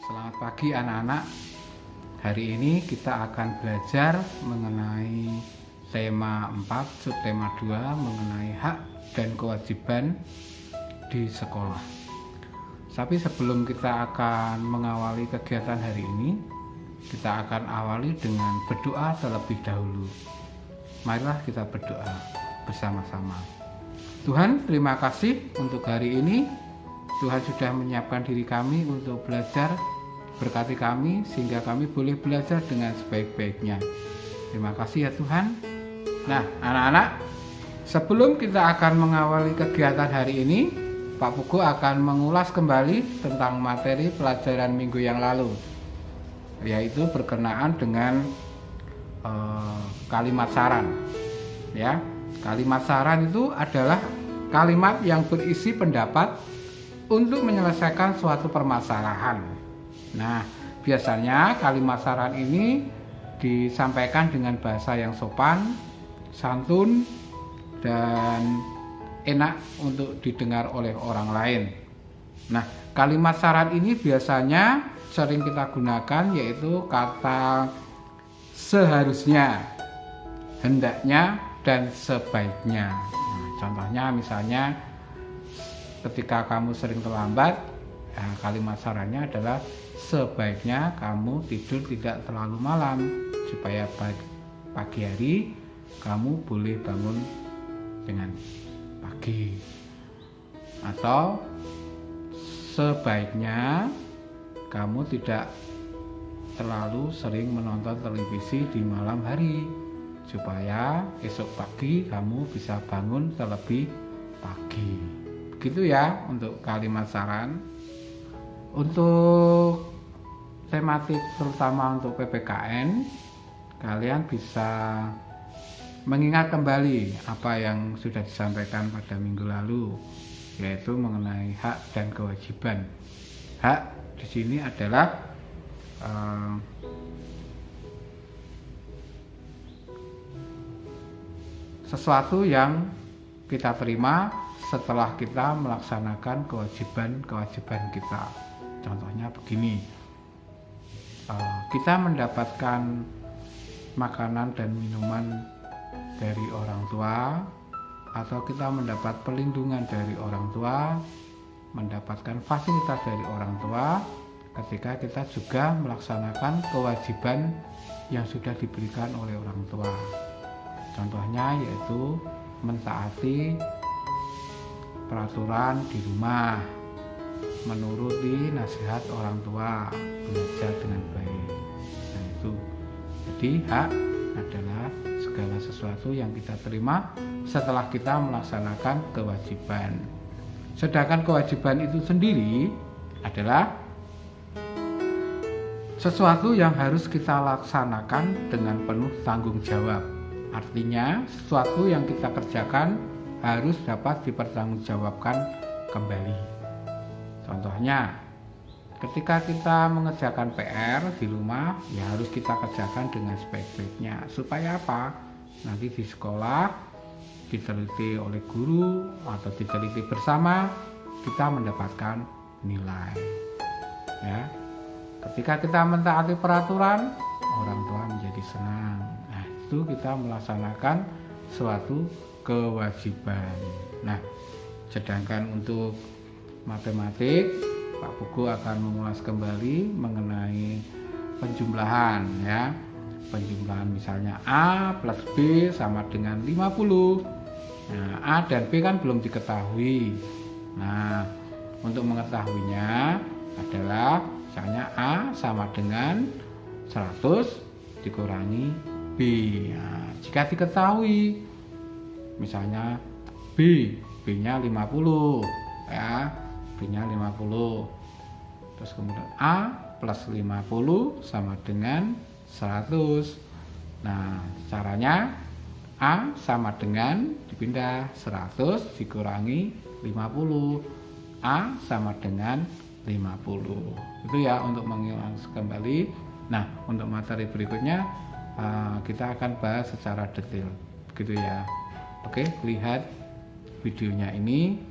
Selamat pagi anak-anak. Hari ini kita akan belajar mengenai tema 4, subtema 2 mengenai hak dan kewajiban di sekolah. Tapi sebelum kita akan mengawali kegiatan hari ini, kita akan awali dengan berdoa terlebih dahulu. Marilah kita berdoa bersama-sama. Tuhan, terima kasih untuk hari ini. Tuhan sudah menyiapkan diri kami untuk belajar. Berkati kami sehingga kami boleh belajar dengan sebaik-baiknya. Terima kasih ya Tuhan. Nah anak-anak, sebelum kita akan mengawali kegiatan hari ini, Pak Pugu akan mengulas kembali tentang materi pelajaran minggu yang lalu, yaitu berkenaan dengan kalimat saran. Ya, kalimat saran itu adalah kalimat yang berisi pendapat untuk menyelesaikan suatu permasalahan. Nah, biasanya kalimat saran ini disampaikan dengan bahasa yang sopan, santun, dan enak untuk didengar oleh orang lain. Nah, kalimat saran ini biasanya sering kita gunakan yaitu kata seharusnya, hendaknya, dan sebaiknya. Nah, contohnya misalnya ketika kamu sering terlambat, nah, kalimat sarannya adalah sebaiknya kamu tidur tidak terlalu malam supaya pagi hari kamu boleh bangun dengan pagi. Atau sebaiknya kamu tidak terlalu sering menonton televisi di malam hari supaya esok pagi kamu bisa bangun terlebih pagi. Begitu ya untuk kalimat saran. Untuk tematik terutama untuk PPKN, kalian bisa mengingat kembali apa yang sudah disampaikan pada minggu lalu, yaitu mengenai hak dan kewajiban. Hak di sini adalah sesuatu yang kita terima setelah kita melaksanakan kewajiban-kewajiban kita. Contohnya begini, kita mendapatkan makanan dan minuman dari orang tua, atau kita mendapat perlindungan dari orang tua, mendapatkan fasilitas dari orang tua ketika kita juga melaksanakan kewajiban yang sudah diberikan oleh orang tua. Contohnya yaitu mentaati peraturan di rumah, menuruti nasihat orang tua, belajar dengan baik. Nah itu, jadi hak adalah segala sesuatu yang kita terima setelah kita melaksanakan kewajiban. Sedangkan kewajiban itu sendiri adalah sesuatu yang harus kita laksanakan dengan penuh tanggung jawab. Artinya sesuatu yang kita kerjakan harus dapat dipertanggungjawabkan kembali. Contohnya, ketika kita mengerjakan PR di rumah, ya harus kita kerjakan dengan sebaik-baiknya. Supaya apa? Nanti di sekolah diteliti oleh guru atau diteliti bersama, kita mendapatkan nilai. Ya, ketika kita mentaati peraturan, orang tua menjadi senang. Nah, itu kita melaksanakan suatu kewajiban. Nah, sedangkan untuk matematik, Pak Pugu akan mengulas kembali mengenai penjumlahan ya. Penjumlahan misalnya A plus B sama dengan 50. Nah, A dan B kan belum diketahui. Nah, untuk mengetahuinya adalah misalnya A sama dengan 100 dikurangi B. Nah, jika diketahui misalnya B-nya 50 ya, B-nya 50. Terus kemudian A plus 50 sama dengan 100. Nah, caranya A sama dengan dipindah 100 dikurangi 50. A sama dengan 50. Itu ya untuk mengulang kembali. Nah, untuk materi berikutnya kita akan bahas secara detail. Begitu ya. Oke, lihat videonya ini,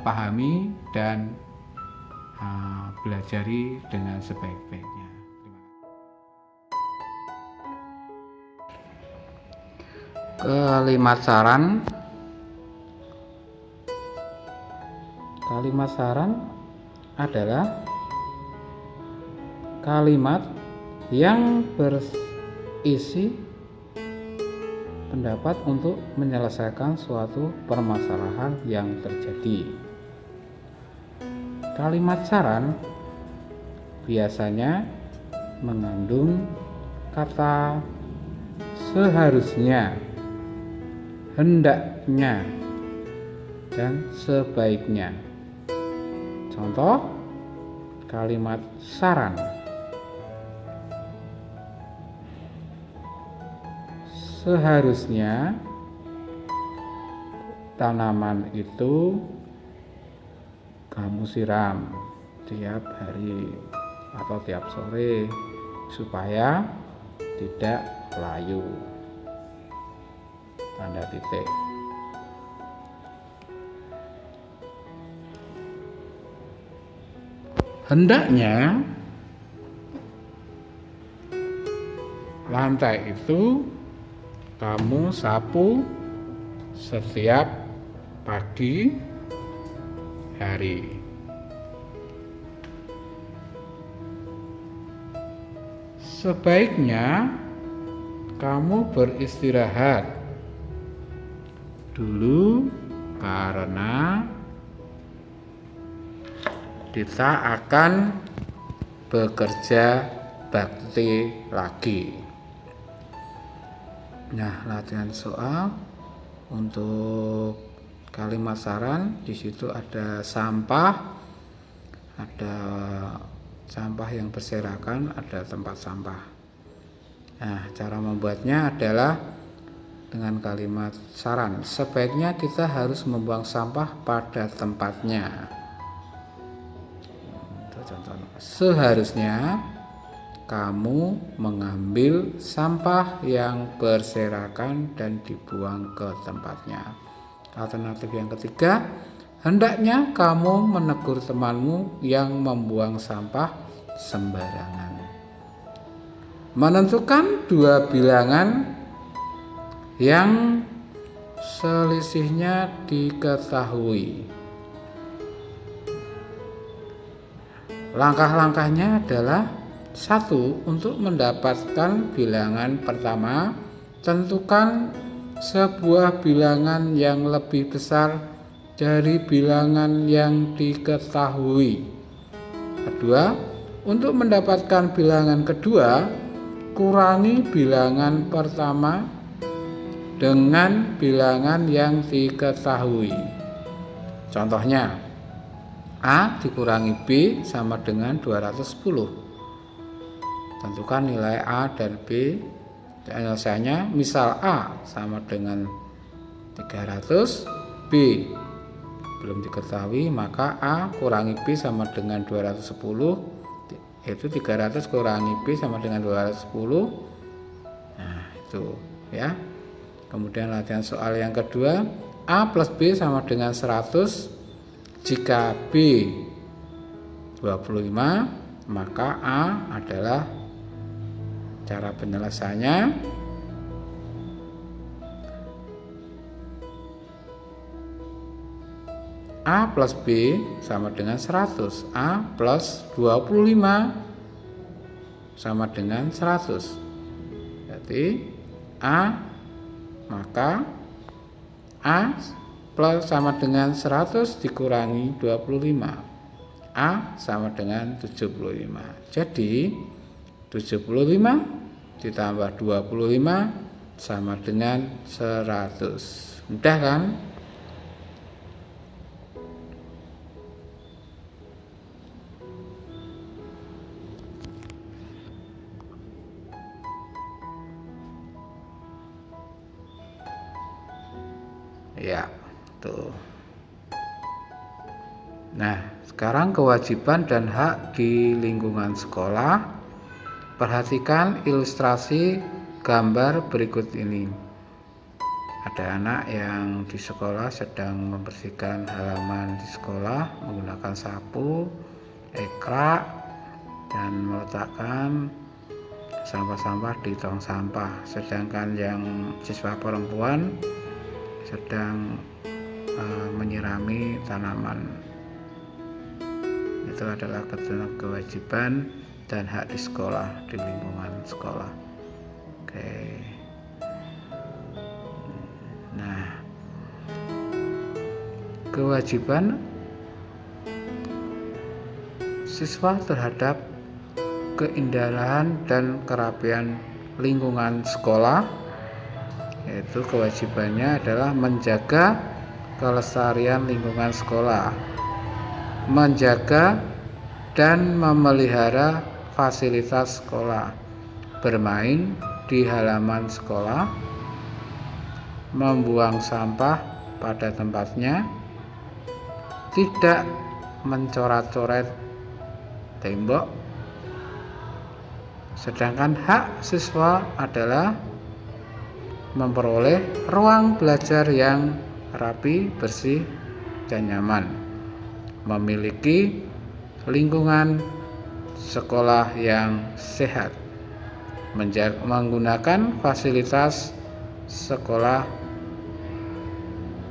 pahami dan belajari dengan sebaik-baiknya. Kalimat saran adalah kalimat yang berisi pendapat untuk menyelesaikan suatu permasalahan yang terjadi. Kalimat saran biasanya mengandung kata seharusnya, hendaknya, dan sebaiknya. Contoh kalimat saran: seharusnya tanaman itu kamu siram tiap hari atau tiap sore supaya tidak layu. Tanda titik. Hendaknya lantai itu kamu sapu setiap pagi hari. Sebaiknya kamu beristirahat dulu karena kita akan bekerja bakti lagi. Nah, latihan soal untuk kalimat saran, di situ ada sampah yang berserakan, ada tempat sampah. Nah, cara membuatnya adalah dengan kalimat saran. Sebaiknya kita harus membuang sampah pada tempatnya. Seharusnya kamu mengambil sampah yang berserakan dan dibuang ke tempatnya. Alternatif yang ketiga, hendaknya kamu menegur temanmu yang membuang sampah sembarangan. Menentukan dua bilangan yang selisihnya diketahui. Langkah-langkahnya adalah: 1. Untuk mendapatkan bilangan pertama, tentukan sebuah bilangan yang lebih besar dari bilangan yang diketahui. 2. Untuk mendapatkan bilangan kedua, kurangi bilangan pertama dengan bilangan yang diketahui. Contohnya, A dikurangi B sama dengan 210. Tentukan nilai A dan B. Penyelesaiannya, misal A sama dengan 300, B belum diketahui, maka A kurangi B sama dengan 210, yaitu 300 kurangi B sama dengan 210. Nah, itu ya. Kemudian latihan soal yang kedua, A plus B sama dengan 100. Jika B 25, maka A adalah, cara penyelesaiannya, A plus B sama dengan 100. A plus 25 sama dengan 100. Berarti maka A plus sama dengan 100 dikurangi 25. A sama dengan 75. Jadi 75 ditambah 25 sama dengan 100. Mudah kan? Ya, tuh. Nah, sekarang kewajiban dan hak di lingkungan sekolah. Perhatikan ilustrasi gambar berikut ini. Ada anak yang di sekolah sedang membersihkan halaman di sekolah menggunakan sapu. ekrak dan meletakkan sampah-sampah di tong sampah, sedangkan yang siswa perempuan sedang menyirami tanaman. Itu adalah kewajiban dan hak di sekolah, di lingkungan sekolah. Oke. Nah, kewajiban siswa terhadap keindahan dan kerapian lingkungan sekolah, yaitu kewajibannya adalah menjaga kelestarian lingkungan sekolah, menjaga dan memelihara fasilitas sekolah, bermain di halaman sekolah, membuang sampah pada tempatnya, tidak mencoret-coret tembok. Sedangkan hak siswa adalah memperoleh ruang belajar yang rapi, bersih, dan nyaman, memiliki lingkungan sekolah yang sehat, menggunakan fasilitas sekolah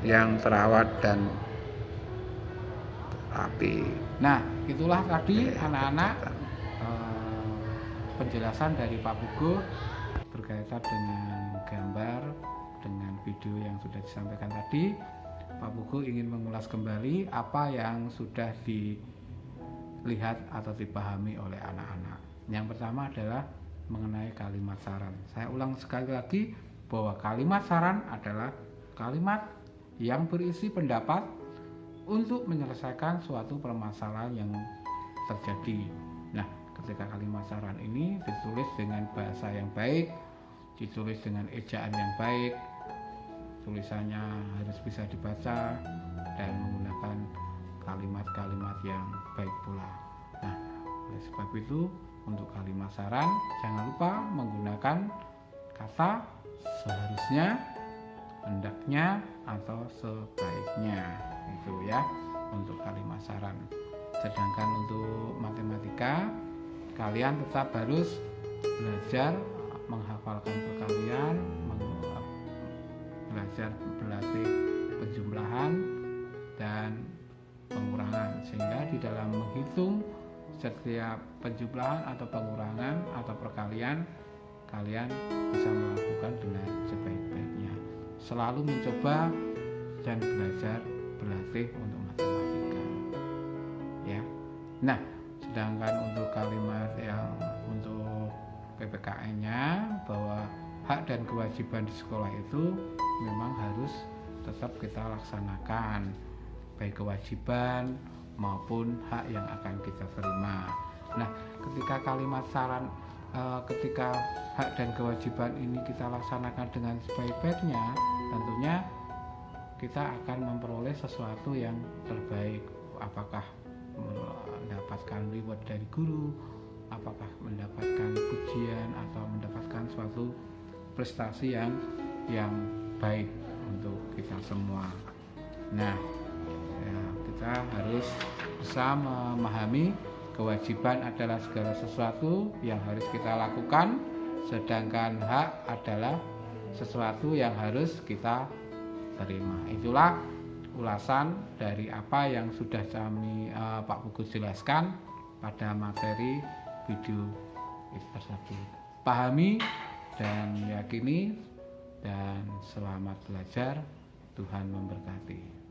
yang terawat dan rapi. Nah, itulah tadi anak-anak penjelasan dari Pak Pugu berkaitan dengan gambar, dengan video yang sudah disampaikan tadi. Pak Pugu ingin mengulas kembali apa yang sudah dilihat atau dipahami oleh anak-anak. Yang pertama adalah mengenai kalimat saran. Saya ulang sekali lagi bahwa kalimat saran adalah kalimat yang berisi pendapat untuk menyelesaikan suatu permasalahan yang terjadi. Nah, ketika kalimat saran ini ditulis dengan bahasa yang baik, ditulis dengan ejaan yang baik, tulisannya harus bisa dibaca dan menggunakan kalimat-kalimat yang baik pula. Nah, oleh sebab itu untuk kalimat saran jangan lupa menggunakan kata seharusnya, hendaknya, atau sebaiknya. Itu ya untuk kalimat saran. Sedangkan untuk matematika, kalian tetap harus belajar menghafalkan perkalian, belajar berlatih penjumlahan dan pengurangan, sehingga di dalam menghitung setiap penjumlahan atau pengurangan atau perkalian kalian bisa melakukan dengan sebaik-baiknya. Selalu mencoba dan belajar berlatih untuk matematika ya. Nah, sedangkan untuk kalimat yang untuk PPKN-nya, bahwa hak dan kewajiban di sekolah itu memang harus tetap kita laksanakan, baik kewajiban maupun hak yang akan kita terima. Nah, ketika kalimat saran, ketika hak dan kewajiban ini kita laksanakan dengan sebaik-baiknya, tentunya kita akan memperoleh sesuatu yang terbaik. Apakah mendapatkan reward dari guru, apakah mendapatkan pujian, atau mendapatkan suatu prestasi yang baik untuk kita semua. Nah, ya, kita harus bisa memahami kewajiban adalah segala sesuatu yang harus kita lakukan, sedangkan hak adalah sesuatu yang harus kita terima. Itulah ulasan dari apa yang sudah kami Pak Pugu jelaskan pada materi video tersebut. Pahami dan yakini, dan selamat belajar. Tuhan memberkati.